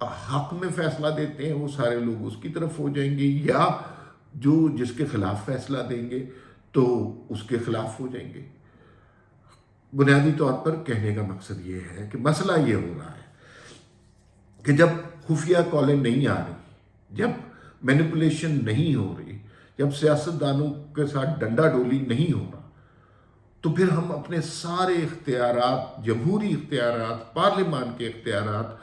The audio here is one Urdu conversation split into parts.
حق میں فیصلہ دیتے ہیں وہ سارے لوگ اس کی طرف ہو جائیں گے، یا جو جس کے خلاف فیصلہ دیں گے تو اس کے خلاف ہو جائیں گے۔ بنیادی طور پر کہنے کا مقصد یہ ہے کہ مسئلہ یہ ہو رہا ہے کہ جب خفیہ کالیں نہیں آ رہی، جب مینیپولیشن نہیں ہو رہی، جب سیاستدانوں کے ساتھ ڈنڈا ڈولی نہیں ہو رہا، تو پھر ہم اپنے سارے اختیارات، جمہوری اختیارات، پارلیمان کے اختیارات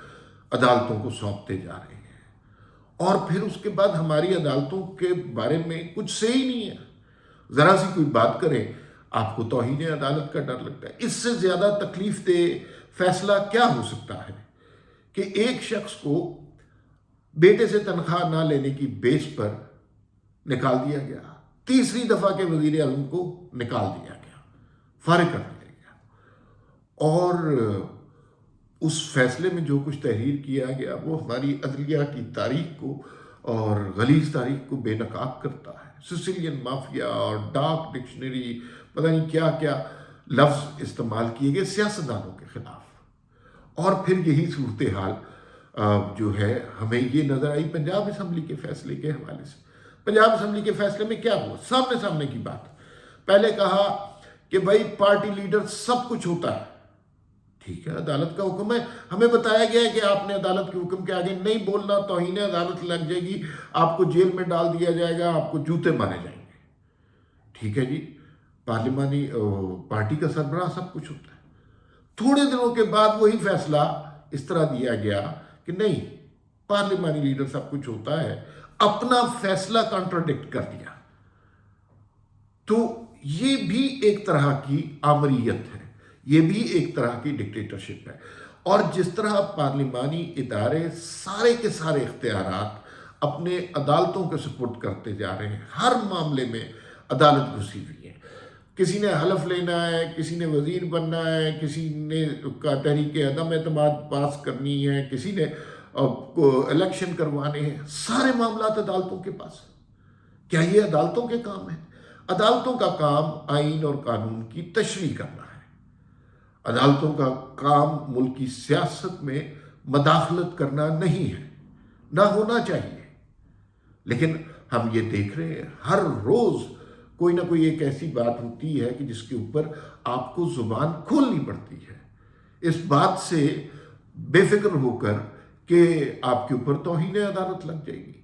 عدالتوں کو سونپتے جا رہے ہیں، اور پھر اس کے بعد ہماری عدالتوں کے بارے میں کچھ سے ہی نہیں ہے۔ ذرا سی کوئی بات کرے آپ کو توہین عدالت کا ڈر لگتا ہے۔ اس سے زیادہ تکلیف دہ فیصلہ کیا ہو سکتا ہے کہ ایک شخص کو بیٹے سے تنخواہ نہ لینے کی بیس پر نکال دیا گیا، تیسری دفعہ کے وزیر اعظم کو نکال دیا گیا، فارغ کر دیا گیا، اور اس فیصلے میں جو کچھ تحریر کیا گیا وہ ہماری عدلیہ کی تاریخ کو اور غلیظ تاریخ کو بے نقاب کرتا ہے۔ سسیلین مافیا اور ڈارک ڈکشنری، پتہ نہیں کیا کیا لفظ استعمال کیے گئے سیاستدانوں کے خلاف۔ اور پھر یہی صورتحال جو ہے ہمیں یہ نظر آئی پنجاب اسمبلی کے فیصلے کے حوالے سے۔ پنجاب اسمبلی کے فیصلے میں کیا ہوا؟ سامنے کی بات، پہلے کہا کہ بھائی پارٹی لیڈر سب کچھ ہوتا ہے، ٹھیک ہے، عدالت کا حکم ہے، ہمیں بتایا گیا ہے کہ آپ نے عدالت کے حکم کے آگے نہیں بولنا، توہین عدالت لگ جائے گی، آپ کو جیل میں ڈال دیا جائے گا، آپ کو جوتے مارے جائیں گے، ٹھیک ہے جی، پارلیمانی پارٹی کا سربراہ سب کچھ ہوتا ہے۔ تھوڑے دنوں کے بعد وہی فیصلہ اس طرح دیا گیا کہ نہیں، پارلیمانی لیڈر سب کچھ ہوتا ہے، اپنا فیصلہ کنٹراڈکٹ کر دیا۔ تو یہ بھی ایک طرح کی آمریت ہے، یہ بھی ایک طرح کی ڈکٹیٹرشپ ہے۔ اور جس طرح پارلیمانی ادارے سارے کے سارے اختیارات اپنے عدالتوں کے سپرد کرتے جا رہے ہیں، ہر معاملے میں عدالت گھسی ہوئی ہے، کسی نے حلف لینا ہے، کسی نے وزیر بننا ہے، کسی نے کا تحریک عدم اعتماد پاس کرنی ہے، کسی نے الیکشن کروانے ہیں، سارے معاملات عدالتوں کے پاس۔ کیا یہ عدالتوں کے کام ہے؟ عدالتوں کا کام آئین اور قانون کی تشریح کرنا ہے۔ عدالتوں کا کام ملکی سیاست میں مداخلت کرنا نہیں ہے، نہ ہونا چاہیے۔ لیکن ہم یہ دیکھ رہے ہیں ہر روز کوئی نہ کوئی ایک ایسی بات ہوتی ہے کہ جس کے اوپر آپ کو زبان کھولنی پڑتی ہے، اس بات سے بے فکر ہو کر کہ آپ کے اوپر توہین عدالت لگ جائے گی۔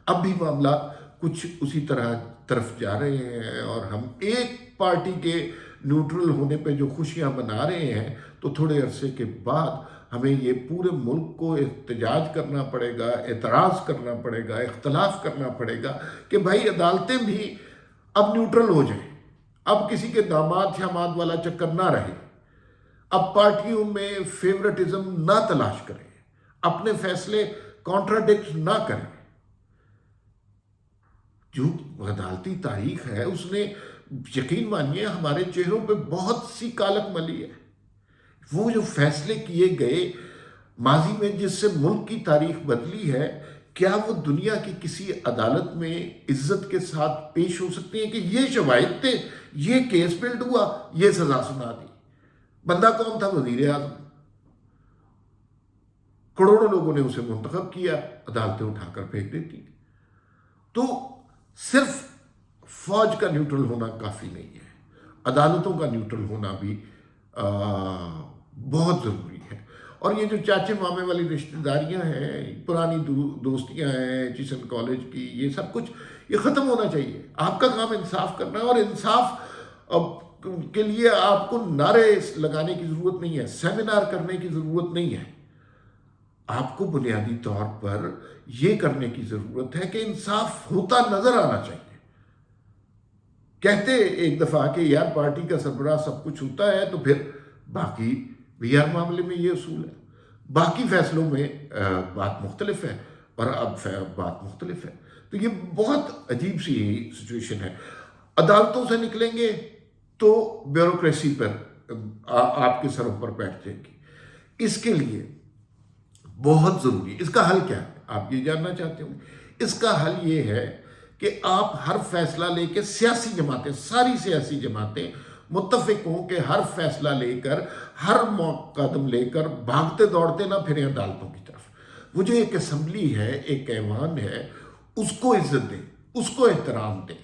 اب بھی معاملات کچھ اسی طرف جا رہے ہیں، اور ہم ایک پارٹی کے نیوٹرل ہونے پہ جو خوشیاں منا رہے ہیں، تو تھوڑے عرصے کے بعد ہمیں یہ پورے ملک کو احتجاج کرنا پڑے گا، اعتراض کرنا پڑے گا، اختلاف کرنا پڑے گا کہ بھائی عدالتیں بھی اب نیوٹرل ہو جائیں، اب کسی کے داماد شاماد والا چکر نہ رہے، اب پارٹیوں میں فیورٹزم نہ تلاش کریں، اپنے فیصلے کانٹراڈکٹ نہ کریں۔ جو عدالتی تاریخ ہے اس نے یقین مانیے ہمارے چہروں پہ بہت سی کالک ملی ہے۔ وہ جو فیصلے کیے گئے ماضی میں جس سے ملک کی تاریخ بدلی ہے، کیا وہ دنیا کی کسی عدالت میں عزت کے ساتھ پیش ہو سکتے ہیں کہ یہ شواہد تھے، یہ کیس بلڈ ہوا، یہ سزا سنا دی؟ بندہ کون تھا؟ وزیر اعظم، کروڑوں لوگوں نے اسے منتخب کیا، عدالتیں اٹھا کر پھینک دیتی۔ تو صرف فوج کا نیوٹرل ہونا کافی نہیں ہے، عدالتوں کا نیوٹرل ہونا بھی بہت ضروری ہے۔ اور یہ جو چاچے مامے والی رشتہ داریاں ہیں، پرانی دوستیاں ہیں ایچیسن کالج کی، یہ سب کچھ یہ ختم ہونا چاہیے۔ آپ کا کام انصاف کرنا ہے، اور انصاف کے لیے آپ کو نعرے لگانے کی ضرورت نہیں ہے، سیمینار کرنے کی ضرورت نہیں ہے۔ آپ کو بنیادی طور پر یہ کرنے کی ضرورت ہے کہ انصاف ہوتا نظر آنا چاہیے۔ کہتے ایک دفعہ کہ یار پارٹی کا سربراہ سب کچھ ہوتا ہے، تو پھر باقی بھی ہر معاملے میں یہ اصول ہے، باقی فیصلوں میں بات مختلف ہے، اور اب بات مختلف ہے۔ تو یہ بہت عجیب سی سچویشن ہے۔ عدالتوں سے نکلیں گے تو بیوروکریسی پر آپ کے سروں پر بیٹھ جائے گی۔ اس کے لیے بہت ضروری، اس کا حل کیا ہے؟ آپ یہ جاننا چاہتے ہوں گے۔ اس کا حل یہ ہے کہ آپ ہر فیصلہ لے کے سیاسی جماعتیں، ساری سیاسی جماعتیں متفق ہوں کہ ہر فیصلہ لے کر، ہر قدم لے کر بھاگتے دوڑتے نہ پھریں عدالتوں کی طرف، وہ جو ایک اسمبلی ہے، ایک ایوان ہے، اس کو عزت دیں، اس کو احترام دیں،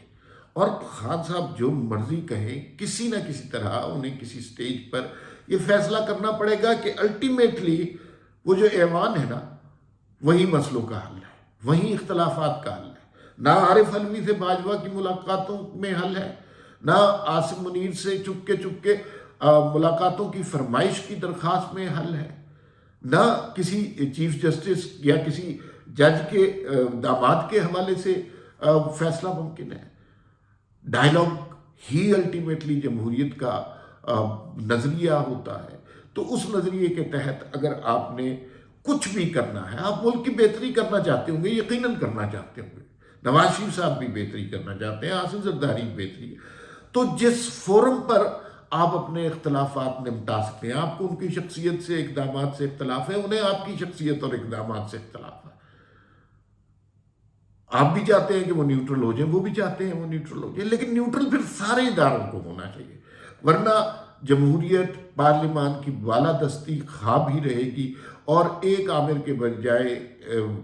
اور خان صاحب جو مرضی کہیں، کسی نہ کسی طرح انہیں کسی سٹیج پر یہ فیصلہ کرنا پڑے گا کہ الٹیمیٹلی وہ جو ایوان ہے نا، وہی مسئلوں کا حل ہے، وہی اختلافات کا حل ہے۔ نہ عارف علوی سے باجوہ کی ملاقاتوں میں حل ہے، نہ عاصم منیر سے چپ کے ملاقاتوں کی فرمائش کی درخواست میں حل ہے، نہ کسی چیف جسٹس یا کسی جج کے داماد کے حوالے سے فیصلہ ممکن ہے۔ ڈائلاگ ہی الٹیمیٹلی جمہوریت کا نظریہ ہوتا ہے۔ تو اس نظریے کے تحت اگر آپ نے کچھ بھی کرنا ہے، آپ ملک کی بہتری کرنا چاہتے ہوں گے، یقیناً کرنا چاہتے ہوں گے، نواز شریف صاحب بھی بہتری کرنا چاہتے ہیں، حسن زرداری بہتری، تو جس فورم پر آپ اپنے اختلافات نمٹا سکتے ہیں، آپ کو ان کی شخصیت سے، اقدامات سے اختلاف ہے، انہیں آپ کی شخصیت اور اقدامات سے اختلاف ہے۔ آپ بھی چاہتے ہیں کہ وہ نیوٹرل ہو جائیں، وہ بھی چاہتے ہیں وہ نیوٹرل ہو جائیں، لیکن نیوٹرل پھر سارے اداروں کو ہونا چاہیے، ورنہ جمہوریت پارلیمان کی بالادستی خواب ہی رہے گی، اور ایک عامر کے بجائے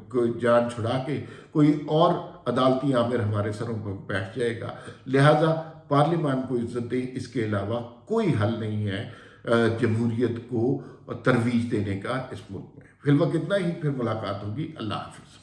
کوئی جان چھڑا کے کوئی اور عدالتی عامر ہمارے سروں پر بیٹھ جائے گا۔ لہٰذا پارلیمان کو عزت دیں، اس کے علاوہ کوئی حل نہیں ہے جمہوریت کو ترویج دینے کا اس ملک میں۔ فی الوقت اتنا ہی، پھر ملاقات ہوگی۔ اللہ حافظ۔